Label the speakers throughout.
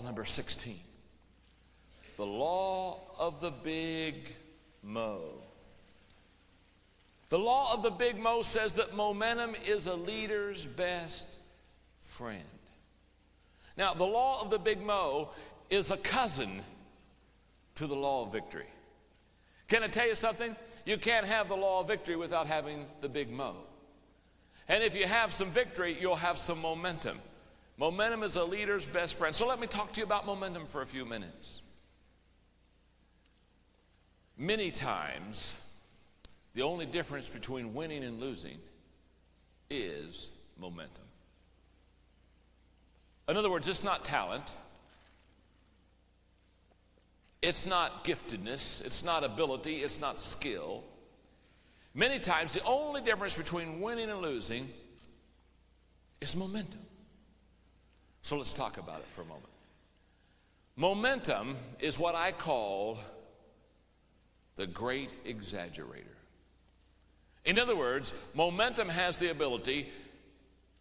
Speaker 1: number 16. The law of the Big Mo. The law of the Big Mo says that momentum is a leader's best friend. Now, the law of the Big Mo is a cousin to the law of victory. Can I tell you something? You can't have the law of victory without having the Big Mo. And if you have some victory, you'll have some momentum. Momentum is a leader's best friend. So let me talk to you about momentum for a few minutes. Many times, the only difference between winning and losing is momentum. In other words, it's not talent. It's not giftedness. It's not ability. It's not skill. Many times, the only difference between winning and losing is momentum. So let's talk about it for a moment. Momentum is what I call the great exaggerator. In other words, momentum has the ability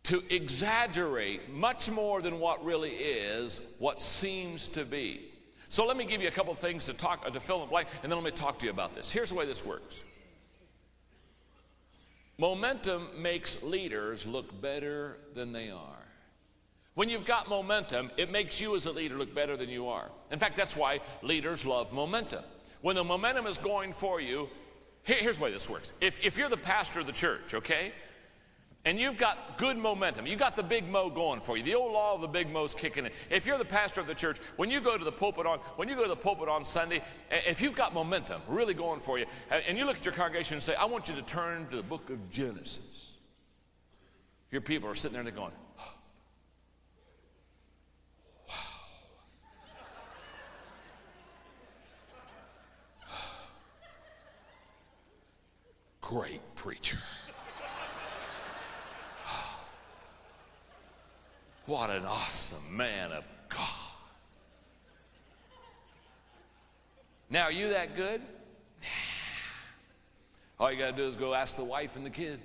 Speaker 1: to exaggerate much more than what really is, what seems to be. So let me give you a couple of things to fill in the blank, and then let me talk to you about this. Here's the way this works. Momentum makes leaders look better than they are. When you've got momentum, it makes you as a leader look better than you are. In fact, that's why leaders love momentum. When the momentum is going for you, here's the way this works. If you're the pastor of the church, okay, and you've got good momentum, you got the Big Mo going for you. The old law of the Big Mo's kicking in. If you're the pastor of the church, when you go to the pulpit on Sunday, if you've got momentum really going for you, and you look at your congregation and say, I want you to turn to the book of Genesis. Your people are sitting there and they're going, great preacher. What an awesome man of God. Now, are you that good? All you got to do is go ask the wife and the kids.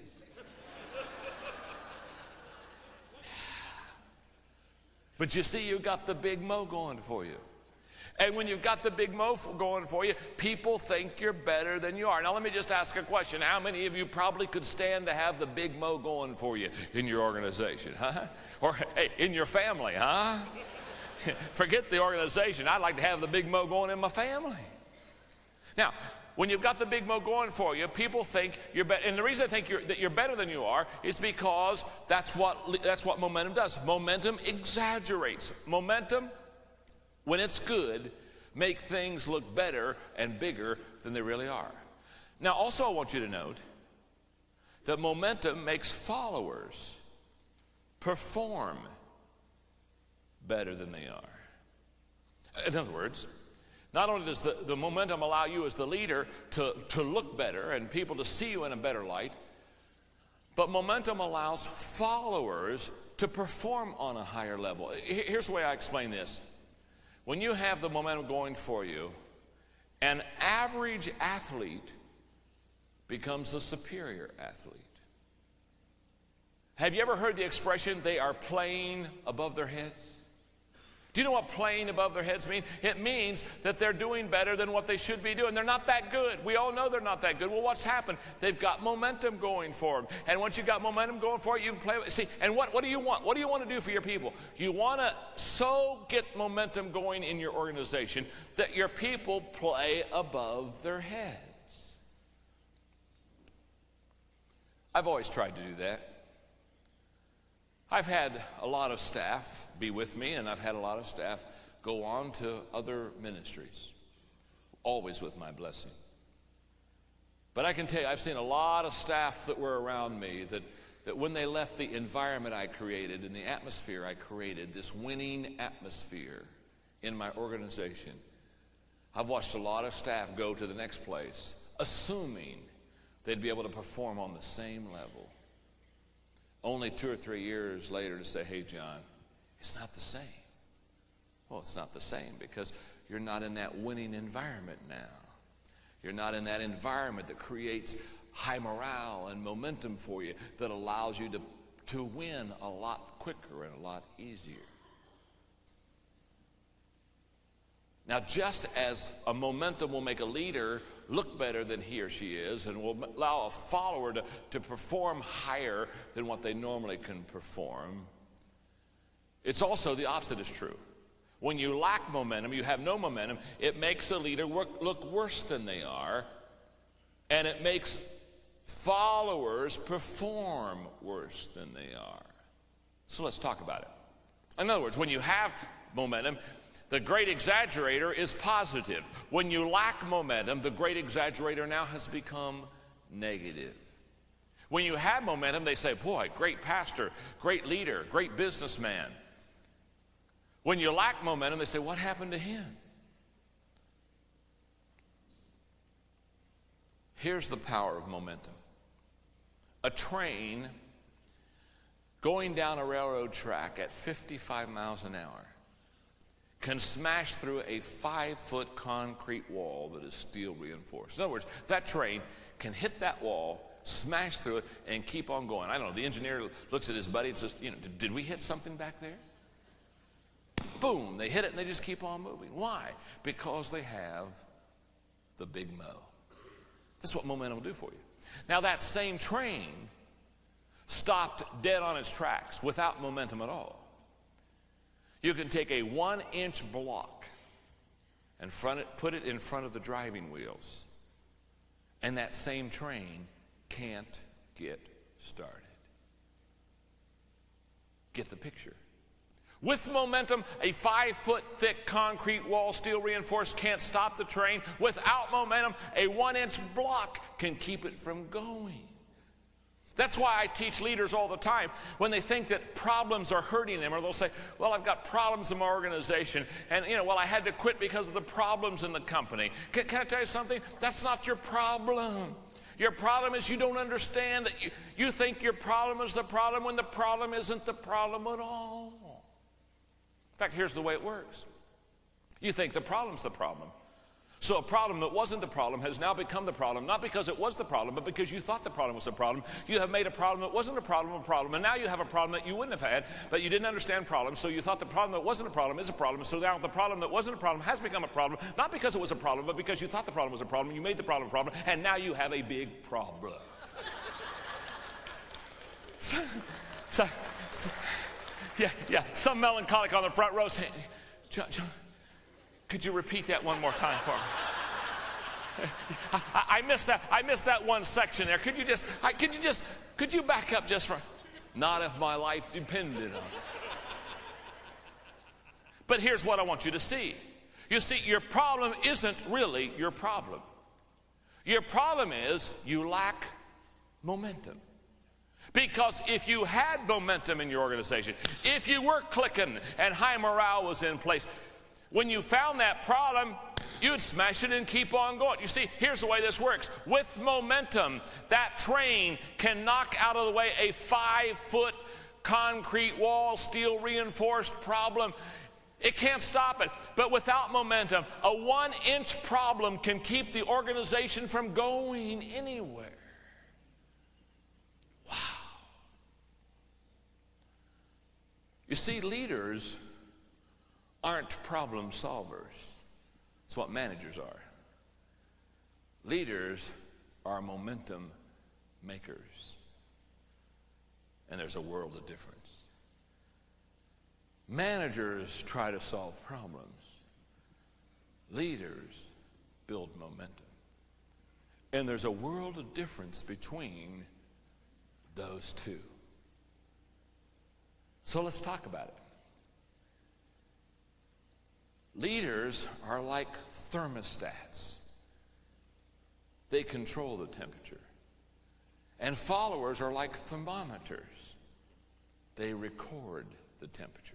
Speaker 1: But you see, you got the Big Mo going for you. And when you've got the Big Mo going for you, people think you're better than you are. Now, let me just ask a question. How many of you probably could stand to have the Big Mo going for you in your organization, huh? Or, hey, in your family, huh? Forget the organization. I'd like to have the Big Mo going in my family. Now, when you've got the Big Mo going for you, people think you're better. And the reason they think that you're better than you are is because that's what momentum does. Momentum exaggerates. Momentum, when it's good, make things look better and bigger than they really are. Now, also I want you to note that momentum makes followers perform better than they are. In other words, not only does the momentum allow you as the leader to look better and people to see you in a better light, but momentum allows followers to perform on a higher level. Here's the way I explain this. When you have the momentum going for you, an average athlete becomes a superior athlete. Have you ever heard the expression, they are playing above their heads? Do you know what playing above their heads means? It means that they're doing better than what they should be doing. They're not that good. We all know they're not that good. Well, what's happened? They've got momentum going for them. And once you've got momentum going for it, you can play. See, and what do you want? What do you want to do for your people? You want to so get momentum going in your organization that your people play above their heads. I've always tried to do that. I've had a lot of staff be with me, and I've had a lot of staff go on to other ministries, always with my blessing. But I can tell you, I've seen a lot of staff that were around me that when they left the environment I created and the atmosphere I created, this winning atmosphere in my organization, I've watched a lot of staff go to the next place, assuming they'd be able to perform on the same level. Only 2 or 3 years later to say, hey, John, it's not the same. Well, it's not the same because you're not in that winning environment now. You're not in that environment that creates high morale and momentum for you that allows you to win a lot quicker and a lot easier. Now, just as a momentum will make a leader look better than he or she is and will allow a follower to perform higher than what they normally can perform, it's also the opposite is true. When you lack momentum, you have no momentum, it makes a leader look worse than they are, and it makes followers perform worse than they are. So let's talk about it. In other words, when you have momentum, the great exaggerator is positive. When you lack momentum, the great exaggerator now has become negative. When you have momentum, they say, boy, great pastor, great leader, great businessman. When you lack momentum, they say, what happened to him? Here's the power of momentum. A train going down a railroad track at 55 miles an hour can smash through a 5-foot concrete wall that is steel reinforced. In other words, that train can hit that wall, smash through it, and keep on going. I don't know, the engineer looks at his buddy and says, did we hit something back there? Boom, they hit it and they just keep on moving. Why? Because they have the big mo. That's what momentum will do for you. Now, that same train stopped dead on its tracks without momentum at all. You can take a 1-inch block and put it in front of the driving wheels, and that same train can't get started. Get the picture. With momentum, a 5-foot thick concrete wall, steel reinforced, can't stop the train. Without momentum, a 1-inch block can keep it from going. That's why I teach leaders all the time when they think that problems are hurting them, or they'll say, well, I've got problems in my organization, and well, I had to quit because of the problems in the company. Can I tell you something? That's not your problem. Your problem is you don't understand that you think your problem is the problem when the problem isn't the problem at all. In fact, here's the way it works. You think the problem's the problem. So a problem that wasn't the problem has now become the problem, not because it was the problem, but because you thought the problem was the problem. You have made a problem that wasn't a problem, and now you have a problem that you wouldn't have had, but you didn't understand problems, so you thought the problem that wasn't a problem is a problem, so now the problem that wasn't a problem has become a problem, not because it was a problem, but because you thought the problem was a problem, you made the problem a problem, and now you have a big problem. Yeah, some melancholic on the front row saying, John, could you repeat that one more time for me? I missed that one section there. Could you back up just for, not if my life depended on it. But here's what I want you to see. You see, your problem isn't really your problem. Your problem is you lack momentum. Because if you had momentum in your organization, if you were clicking and high morale was in place, when you found that problem, you'd smash it and keep on going. You see, here's the way this works. With momentum, that train can knock out of the way a 5-foot concrete wall, steel reinforced problem. It can't stop it. But without momentum, a 1-inch problem can keep the organization from going anywhere. Wow. You see, leaders aren't problem solvers. It's what managers are. Leaders are momentum makers. And there's a world of difference. Managers try to solve problems. Leaders build momentum. And there's a world of difference between those two. So let's talk about it. Leaders are like thermostats. They control the temperature. And followers are like thermometers. They record the temperature.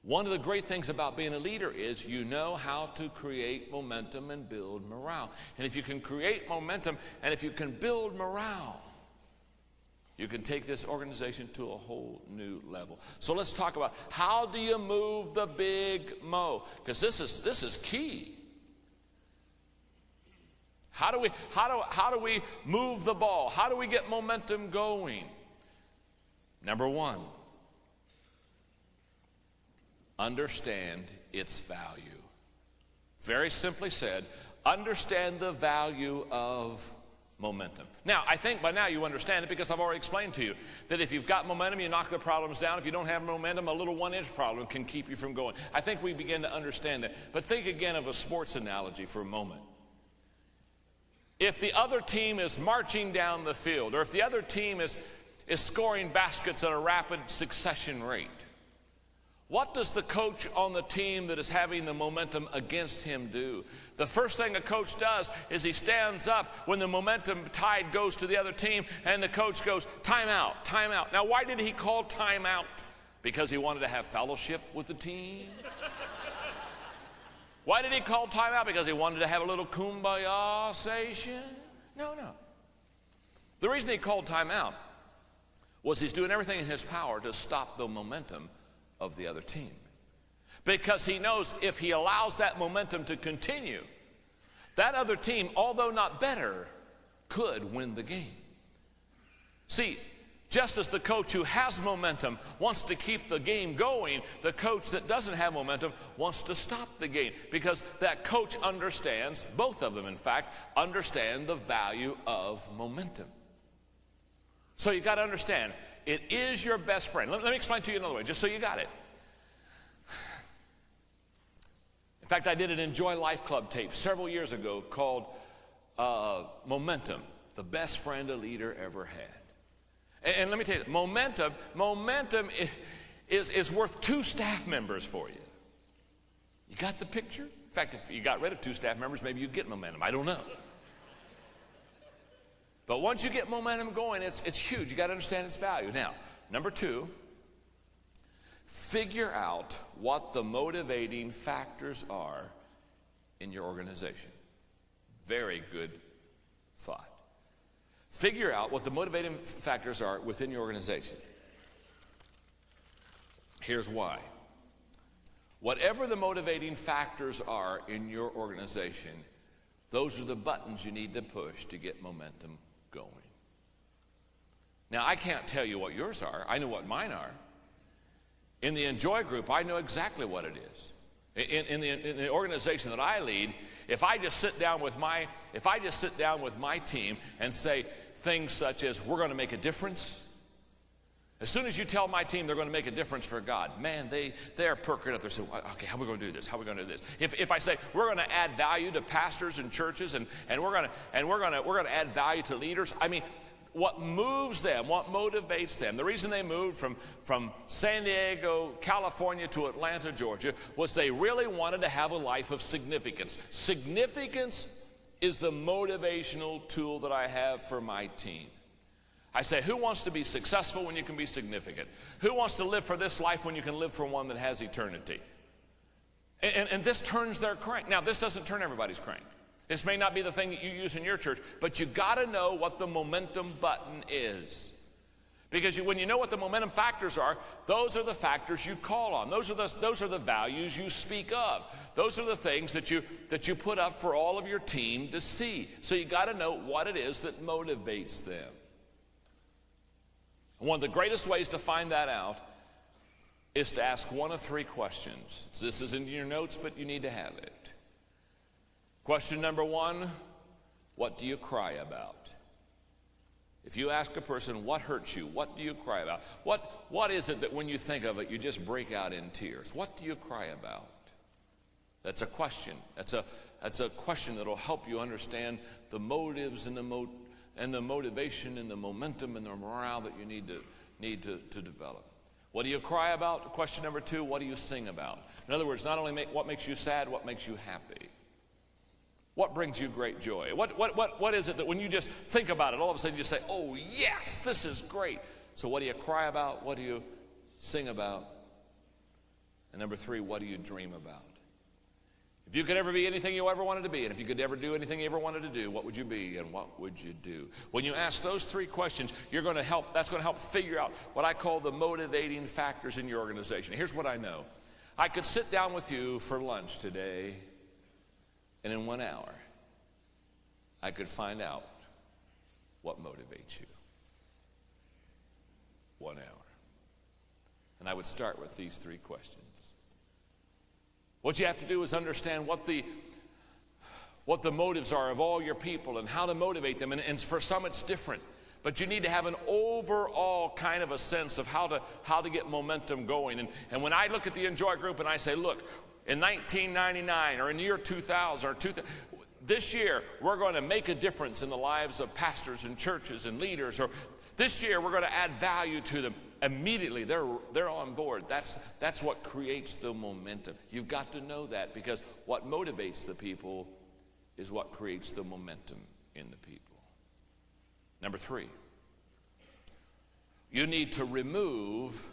Speaker 1: One of the great things about being a leader is you know how to create momentum and build morale. And if you can create momentum and if you can build morale, you can take this organization to a whole new level. So let's talk about how do you move the big mo? Because this is key. How do we move the ball? How do we get momentum going? Number one, understand its value. Very simply said, understand the value of momentum. Now, I think by now you understand it because I've already explained to you that if you've got momentum, you knock the problems down. If you don't have momentum, a little 1-inch problem can keep you from going. I think we begin to understand that. But think again of a sports analogy for a moment. If the other team is marching down the field, or if the other team is scoring baskets at a rapid succession rate, what does the coach on the team that is having the momentum against him do? The first thing a coach does is he stands up when the momentum tide goes to the other team, and the coach goes, time out, time out. Now, why did he call time out? Because he wanted to have fellowship with the team? Why did he call time out? Because he wanted to have a little kumbaya-sation? No. The reason he called time out was he's doing everything in his power to stop the momentum of the other team. Because he knows if he allows that momentum to continue, that other team, although not better, could win the game. See, just as the coach who has momentum wants to keep the game going, the coach that doesn't have momentum wants to stop the game, because that coach understands, both of them in fact, understand the value of momentum. So you got to understand, it is your best friend. Let me explain to you another way, just so you got it. In fact, I did an Enjoy Life Club tape several years ago called Momentum, the best friend a leader ever had. And let me tell you, momentum is worth 2 staff members for you. You got the picture? In fact, if you got rid of 2 staff members, maybe you'd get momentum. I don't know. But once you get momentum going, it's huge. You got to understand its value. Now, number 2, figure out what the motivating factors are in your organization. Very good thought. Figure out what the motivating factors are within your organization. Here's why. Whatever the motivating factors are in your organization, those are the buttons you need to push to get momentum going. Now, I can't tell you what yours are. I know what mine are. In the Enjoy group, I know exactly what it is. In the organization that I lead, if I just sit down with my team and say things such as, we're going to make a difference, as soon as you tell my team they're going to make a difference for God, man, they're perking up. They're saying, okay, how are we going to do this? How are we going to do this? If I say we're going to add value to pastors and churches, and we're going to add value to leaders, I mean, what moves them, what motivates them, the reason they moved from San Diego, California to Atlanta, Georgia, was they really wanted to have a life of significance. Significance is the motivational tool that I have for my team. I say, who wants to be successful when you can be significant? Who wants to live for this life when you can live for one that has eternity? And this turns their crank. Now, this doesn't turn everybody's crank. This may not be the thing that you use in your church, but you got to know what the momentum button is. Because when you know what the momentum factors are, those are the factors you call on. Those are the values you speak of. Those are the things that you put up for all of your team to see. So you got to know what it is that motivates them. And one of the greatest ways to find that out is to ask one of 3 questions. This is in your notes, but you need to have it. Question number 1, what do you cry about? If you ask a person, what hurts you? What do you cry about? What is it that when you think of it, you just break out in tears? What do you cry about? That's a question. That's a question that will help you understand the motives and the motivation and the momentum and the morale that you need to develop. What do you cry about? Question number 2, what do you sing about? In other words, not only what makes you sad, what makes you happy? What brings you great joy? What is it that when you just think about it, all of a sudden you say, oh yes, this is great. So what do you cry about? What do you sing about? And number 3, what do you dream about? If you could ever be anything you ever wanted to be, and if you could ever do anything you ever wanted to do, what would you be and what would you do? When you ask those 3 questions, that's going to help figure out what I call the motivating factors in your organization. Here's what I know. I could sit down with you for lunch today, and in 1 hour, I could find out what motivates you. 1 hour. And I would start with these 3 questions. What you have to do is understand what the what the motives are of all your people and how to motivate them. And for some it's different. But you need to have an overall kind of a sense of how to get momentum going. And when I look at the Enjoy group and I say, look, in 1999 or in the year 2000 or 2000, this year we're going to make a difference in the lives of pastors and churches and leaders, or this year we're going to add value to them. Immediately they're on board. That's what creates the momentum. You've got to know that, because what motivates the people is what creates the momentum in the people. Number 3, you need to remove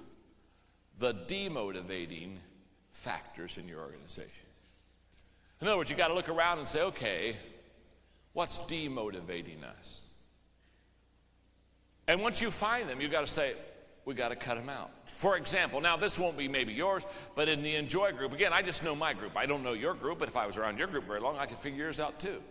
Speaker 1: the demotivating factors in your organization. In other words, you got to look around and say, okay, what's demotivating us? And once you find them, you got to say, we got to cut them out. For example, now this won't be maybe yours, but in the Enjoy group, again, I just know my group. I don't know your group, but if I was around your group very long, I could figure yours out too.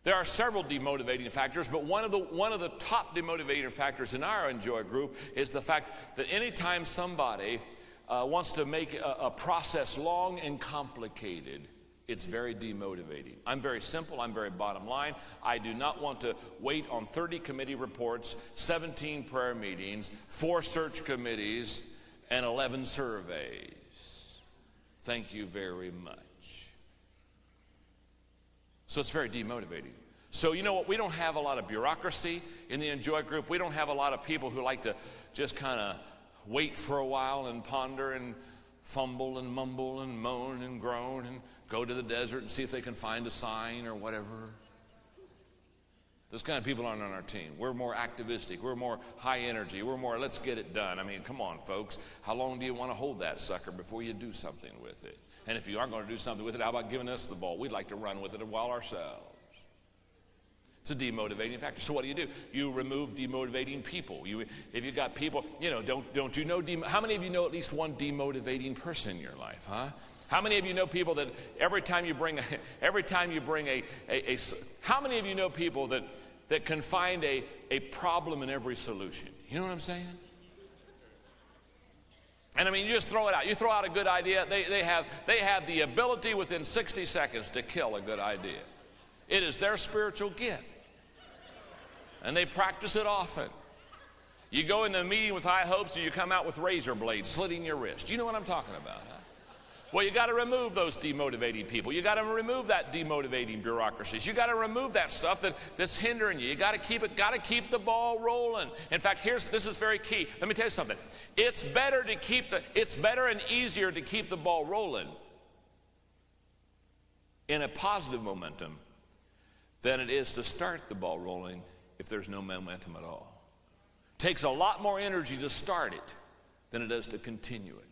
Speaker 1: There are several demotivating factors, but one of the top demotivating factors in our Enjoy group is the fact that anytime somebody wants to make a process long and complicated, it's very demotivating. I'm very simple. I'm very bottom line. I do not want to wait on 30 committee reports, 17 prayer meetings, 4 search committees, and 11 surveys. Thank you very much. So it's very demotivating. So you know what? We don't have a lot of bureaucracy in the Enjoy group. We don't have a lot of people who like to just kind of wait for a while and ponder and fumble and mumble and moan and groan and go to the desert and see if they can find a sign or whatever. Those kind of people aren't on our team. We're more activistic. We're more high energy. We're more, let's get it done. I mean, come on, folks. How long do you want to hold that sucker before you do something with it? And if you aren't going to do something with it, how about giving us the ball? We'd like to run with it a while ourselves. It's a demotivating factor. So what do? You remove demotivating people. If you got people, don't you know, how many of you know at least one demotivating person in your life, huh? How many of you know people that every time you bring how many of you know people that can find a problem in every solution? You know what I'm saying? And I mean, you just throw it out. You throw out a good idea, they have the ability within 60 seconds to kill a good idea. It is their spiritual gift. And they practice it often. You go into a meeting with high hopes and you come out with razor blades slitting your wrist. You know what I'm talking about, huh? Well, you got to remove those demotivating people. You got to remove that demotivating bureaucracies. You got to remove that stuff that's hindering you. You got to keep the ball rolling. In fact, this is very key. Let me tell you something. It's better and easier to keep the ball rolling in a positive momentum than it is to start the ball rolling if there's no momentum at all. It takes a lot more energy to start it than it does to continue it.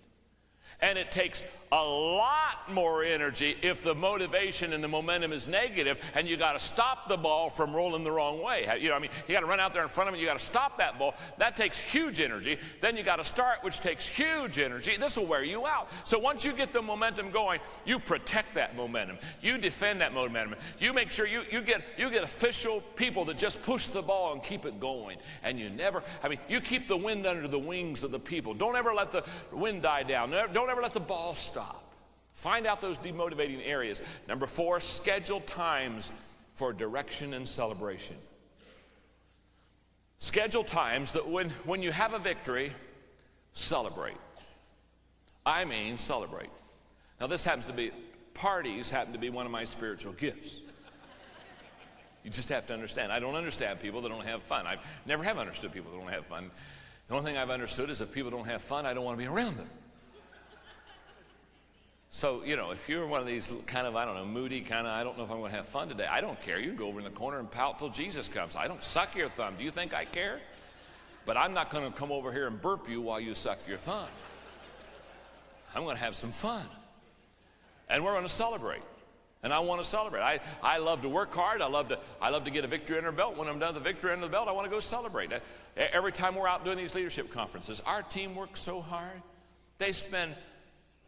Speaker 1: And it takes a lot more energy if the motivation and the momentum is negative, and you got to stop the ball from rolling the wrong way. You got to run out there in front of it. You got to stop that ball. That takes huge energy. Then you got to start, which takes huge energy. This will wear you out. So once you get the momentum going, you protect that momentum. You defend that momentum. You make sure you get official people that just push the ball and keep it going. And you keep the wind under the wings of the people. Don't ever let the wind die down. Don't ever let the ball stop. Find out those demotivating areas. Number 4, schedule times for direction and celebration. Schedule times that when you have a victory, celebrate. I mean celebrate. Now parties happen to be one of my spiritual gifts. You just have to understand. I don't understand people that don't have fun. I never have understood people that don't have fun. The only thing I've understood is if people don't have fun, I don't want to be around them. So, if you're one of these kind of, moody kind of, I don't know if I'm going to have fun today, I don't care. You can go over in the corner and pout till Jesus comes. I don't suck your thumb. Do you think I care? But I'm not going to come over here and burp you while you suck your thumb. I'm going to have some fun. And we're going to celebrate. And I want to celebrate. I love to work hard. I love to get a victory under the belt. When I'm done with the victory under the belt, I want to go celebrate. Every time we're out doing these leadership conferences, our team works so hard. They spend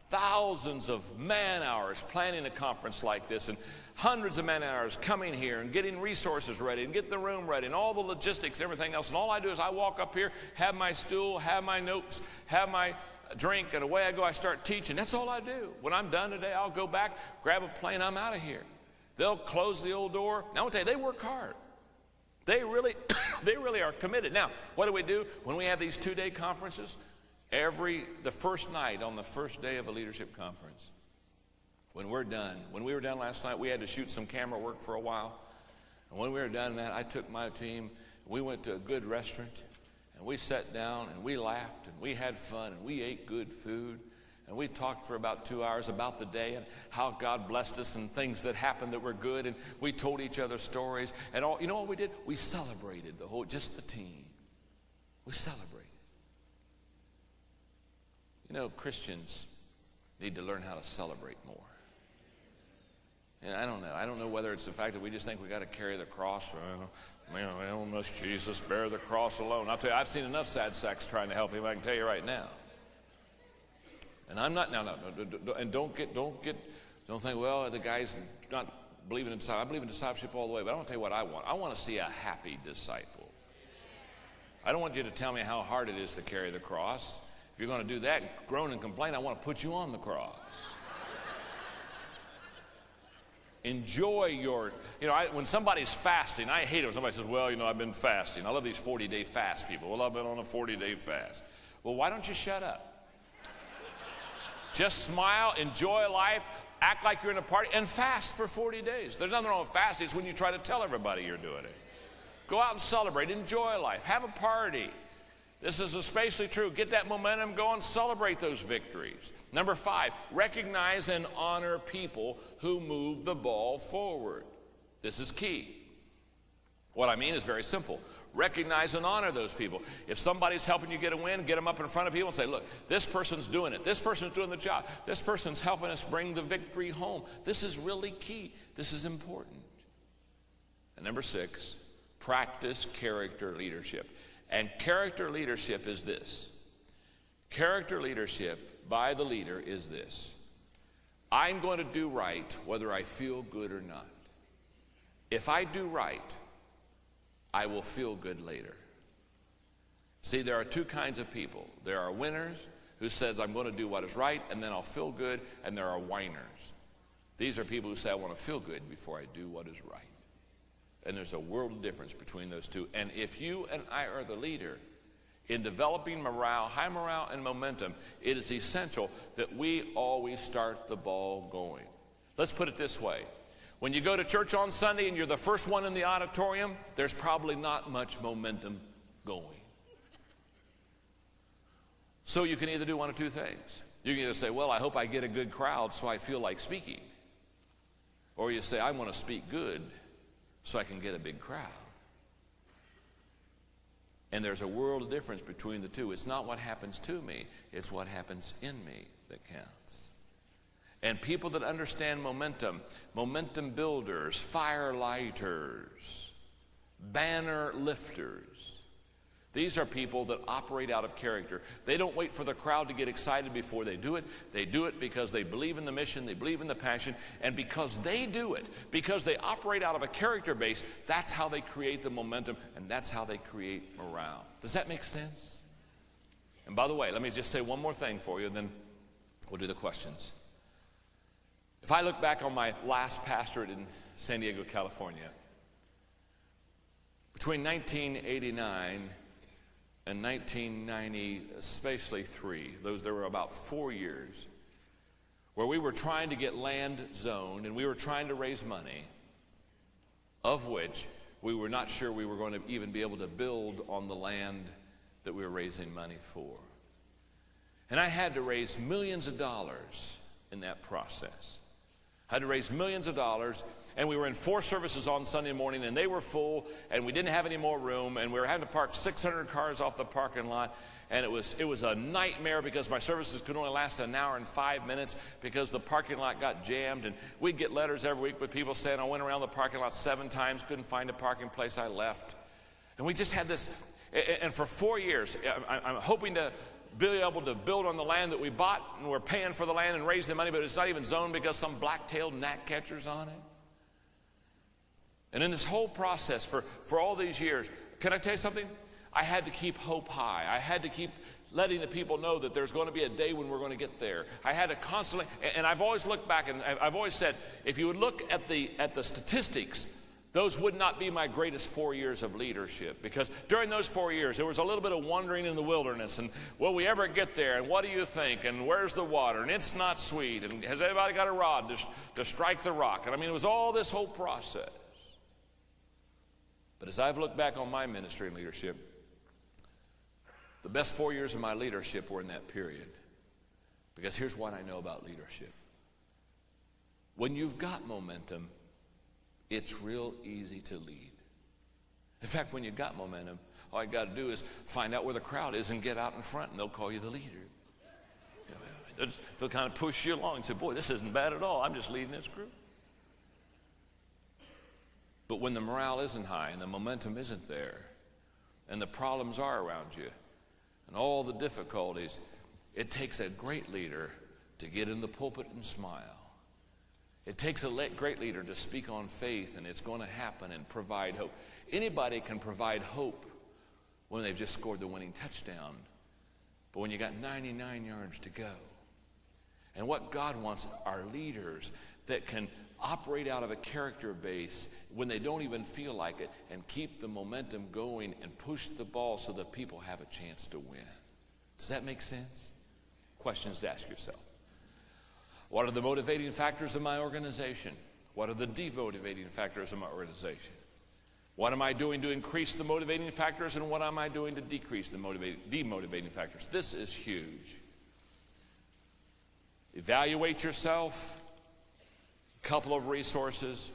Speaker 1: thousands of man hours planning a conference like this, and hundreds of man hours coming here and getting resources ready and getting the room ready and all the logistics and everything else. And all I do is I walk up here, have my stool, have my notes, have my drink, and away I go. I start teaching. That's all I do. When I'm done today, I'll go back, grab a plane, I'm out of here. They'll close the old door. Now, I'll tell you, they work hard. They really, they really are committed. Now, what do? When we have these 2-day conferences? The first night on the first day of a leadership conference, when we were done last night, we had to shoot some camera work for a while. And when we were done that, I took my team, we went to a good restaurant, and we sat down, and we laughed, and we had fun, and we ate good food. And we talked for about 2 hours about the day and how God blessed us and things that happened that were good. And we told each other stories. And you know what we did? We celebrated just the team. We celebrated. You know, Christians need to learn how to celebrate more. And I don't know whether it's the fact that we just think we got to carry the cross. Well, must Jesus bear the cross alone? I'll tell you, I've seen enough sad sacks trying to help him. I can tell you right now. And I'm not, and don't think, well, the guy's not believing in discipleship. I believe in discipleship all the way, but I want to tell you what I want. I want to see a happy disciple. I don't want you to tell me how hard it is to carry the cross. If you're going to do that, groan and complain, I want to put you on the cross. Enjoy when somebody's fasting, I hate it when somebody says, well, I've been fasting. I love these 40-day fast people. Well, I've been on a 40-day fast. Well, why don't you shut up? Just smile, enjoy life, act like you're in a party, and fast for 40 days. There's nothing wrong with fasting. It's when you try to tell everybody you're doing it. Go out and celebrate, enjoy life, have a party. This is especially true. Get that momentum going, celebrate those victories. Number 5, recognize and honor people who move the ball forward. This is key. What I mean is very simple. Recognize and honor those people. If somebody's helping you get a win, get them up in front of people and say, look, this person's doing it. This person's doing the job. This person's helping us bring the victory home. This is really key. This is important. And number 6, practice character leadership. And character leadership is this. Character leadership by the leader is this. I'm going to do right whether I feel good or not. If I do right, I will feel good later. See, there are 2 kinds of people. There are winners who says, I'm going to do what is right, and then I'll feel good, and there are whiners. These are people who say, I want to feel good before I do what is right. And there's a world of difference between those 2. And if you and I are the leader in developing morale, high morale and momentum, it is essential that we always start the ball going. Let's put it this way. When you go to church on Sunday and you're the first one in the auditorium, there's probably not much momentum going. So you can either do one of 2 things. You can either say, well, I hope I get a good crowd so I feel like speaking. Or you say, I want to speak good so I can get a big crowd. And there's a world of difference between the 2. It's not what happens to me, it's what happens in me that counts. And people that understand momentum builders, fire lighters, banner lifters, these are people that operate out of character. They don't wait for the crowd to get excited before they do it. They do it because they believe in the mission, they believe in the passion, and because they do it, because they operate out of a character base, that's how they create the momentum, and that's how they create morale. Does that make sense? And by the way, let me just say one more thing for you, and then we'll do the questions. If I look back on my last pastorate in San Diego, California, between 1989 and 1990, especially 3, there were about 4 years where we were trying to get land zoned and we were trying to raise money, of which we were not sure we were going to even be able to build on the land that we were raising money for. And I had to raise millions of dollars in that process. I had to raise millions of dollars, and we were in 4 services on Sunday morning, and they were full, and we didn't have any more room, and we were having to park 600 cars off the parking lot, and it was a nightmare because my services could only last an hour and 5 minutes because the parking lot got jammed, and we'd get letters every week with people saying, I went around the parking lot 7 times, couldn't find a parking place, I left. And we just had this, and for 4 years, I'm hoping to be able to build on the land that we bought, and we're paying for the land and raising money, but it's not even zoned because some black-tailed gnat catcher's on it. And in this whole process for all these years, can I tell you something? I had to keep hope high. I had to keep letting the people know that there's going to be a day when we're going to get there. I had to constantly, and I've always looked back and I've always said, if you would look at the statistics, those would not be my greatest 4 years of leadership, because during those 4 years there was a little bit of wandering in the wilderness, and will we ever get there, and what do you think, and where's the water, and it's not sweet, and has anybody got a rod to strike the rock? And I mean, it was all this whole process. But as I've looked back on my ministry and leadership, the best 4 years of my leadership were in that period. Because here's what I know about leadership. When you've got momentum, it's real easy to lead. In fact, when you've got momentum, all you got to do is find out where the crowd is and get out in front, and they'll call you the leader. They'll kind of push you along and say, boy, this isn't bad at all. I'm just leading this group. But when the morale isn't high and the momentum isn't there, and the problems are around you, and all the difficulties, it takes a great leader to get in the pulpit and smile. It takes a great leader to speak on faith, and it's going to happen, and provide hope. Anybody can provide hope when they've just scored the winning touchdown. But when you got 99 yards to go, and what God wants are leaders that can operate out of a character base when they don't even feel like it, and keep the momentum going and push the ball so that people have a chance to win. Does that make sense? Questions to ask yourself. What are the motivating factors of my organization? What are the demotivating factors of my organization? What am I doing to increase the motivating factors, and what am I doing to decrease the demotivating factors? This is huge. Evaluate yourself. A couple of resources.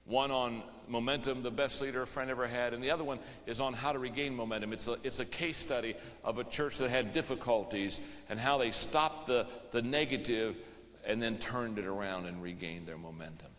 Speaker 1: One on momentum, the best leader a friend ever had, and the other one is on how to regain momentum. It's a case study of a church that had difficulties and how they stopped the negative and then turned it around and regained their momentum.